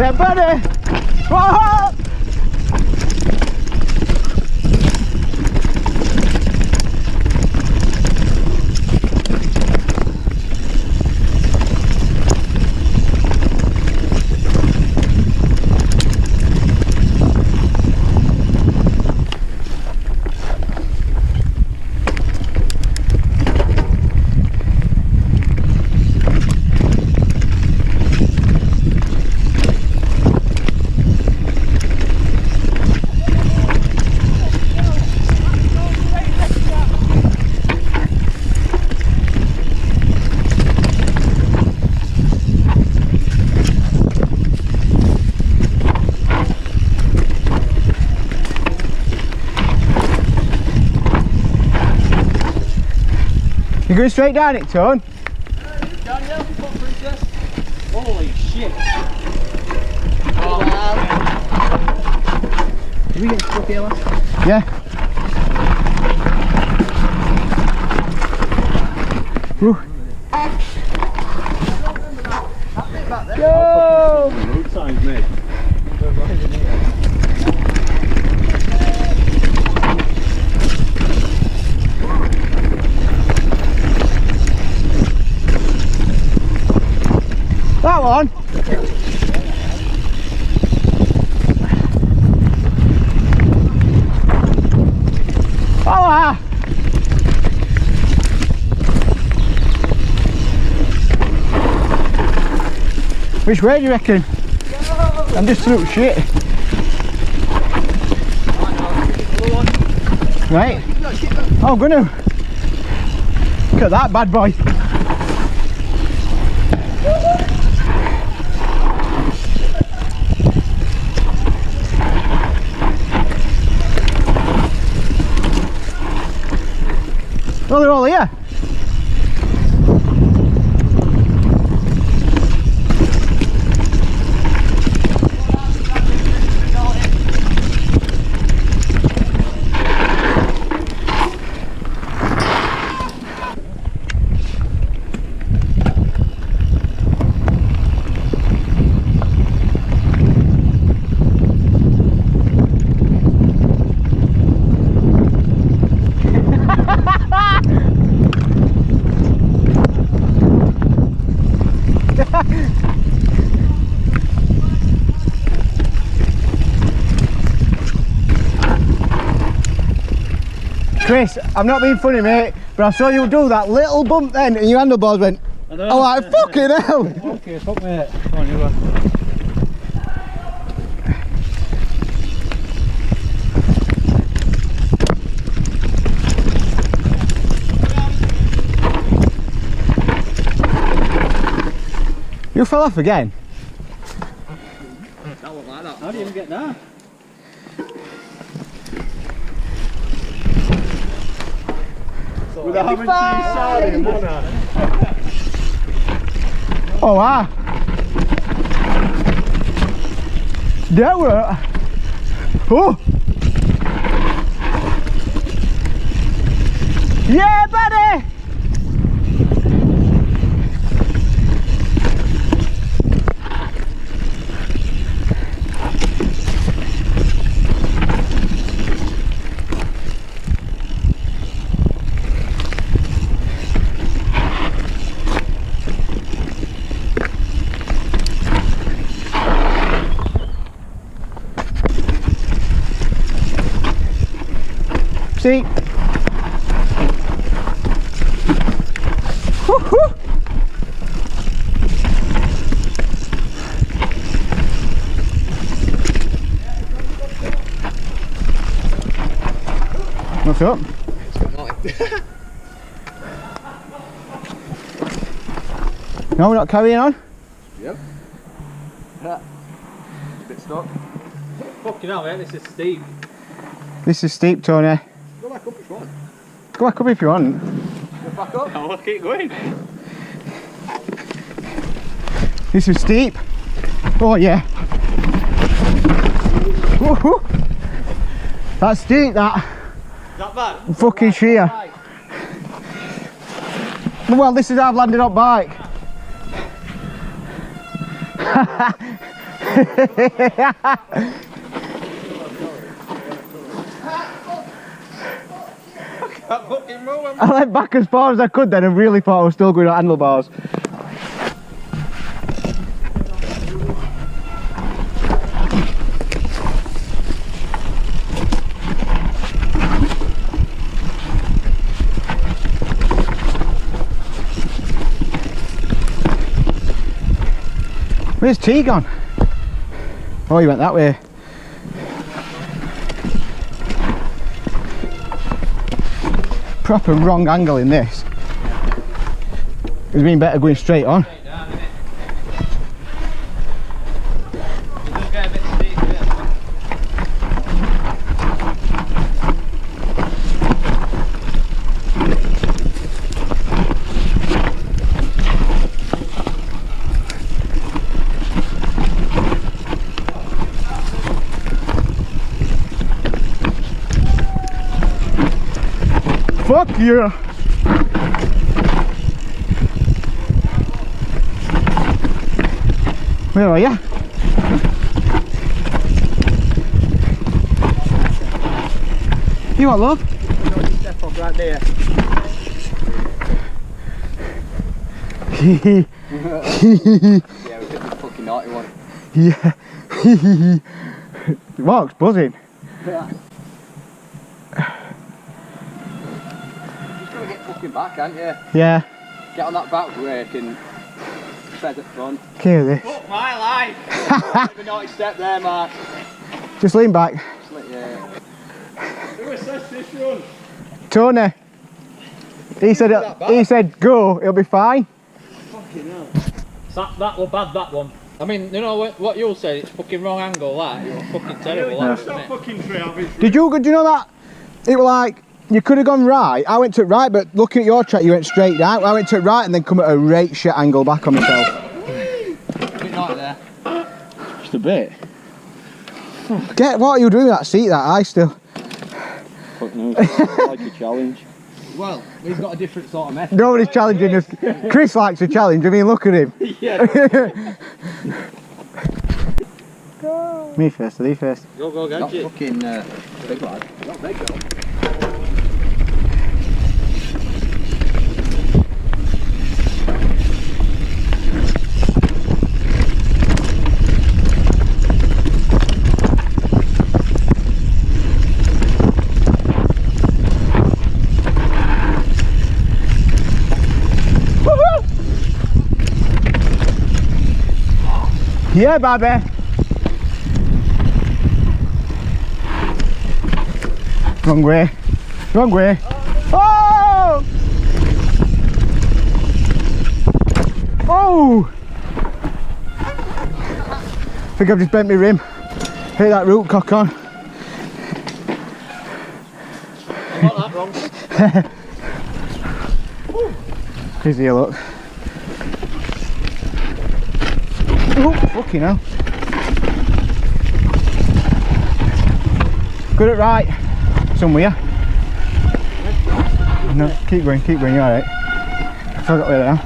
Yeah, buddy! Whoa! You're going straight down it, Tone? Down, yeah, princess. Holy shit. Oh, wow. Did we get stuck here last time? Yeah. Woo. Go! Road signs, mate. We're right in here. That one? Oh, which way do you reckon? I'm just through shit. Right? Oh, I'm gonna. Look at that bad boy. Oh, they're all here. Chris, I'm not being funny, mate, but I saw you do that little bump then and your handlebars went, oh, like, fucking hell! Okay, fuck mate. Come on, you go. You fell off again? That looked like that. How do you even get that? Without having cheese salad in one hand. Oh, wow. That were. Oh! Yeah, buddy! See? Woo-hoo. What's up? No, we're not carrying on? Yep. Bit stuck. Fucking hell, mate, this is steep. This is steep, Tony. Go back up if you want. Go back up if you want. Go back up. I'll keep going. This is steep. Oh yeah. Woohoo! That's steep, that. Is that bad? Fucking sheer. Right. Well, this is how I've landed on bike. I went back as far as I could then and really thought I was still going on handlebars. Where's T gone? Oh, he went that way. Proper wrong angle in this. It's been better going straight on. Fuck you! Where are you? You want love? Step up right there. Yeah, we did the fucking naughty one. Yeah. Mark's buzzing. Yeah. Just gotta get fucking back, can't you? Yeah. Get on that back brake and tread at front. Hear this. Fuck my life! Bit of a naughty step there, Mark. Just lean back. Just let you... Who assessed this run? Tony. He said go, it'll be fine. Fucking hell. That was bad, that one. I mean, you know what you'll say, it's fucking wrong angle, that. It was fucking terrible, that, wasn't it? fucking tree. Did you know that? It was like, you could have gone right. I went to right, but looking at your track, you went straight down. I went to right and then come at a right shit angle back on myself. A bit naughty there. Just a bit. What are you doing with that seat, that eye still? Fuck no, it's like a challenge. Well, we've got a different sort of method. Nobody's challenging us. Chris likes a challenge, I mean, look at him. Yeah. Me first, or thee first? Go, Not gadget. fucking big lad. Not big though. Yeah, baby. Wrong way. Wrong way. Oh! Oh! I think I've just bent my rim. Hit that root cock on. I got that wrong. Here's the look. Oh, fucking hell. Good at right. Somewhere. No, keep going, you're alright. I forgot where I am.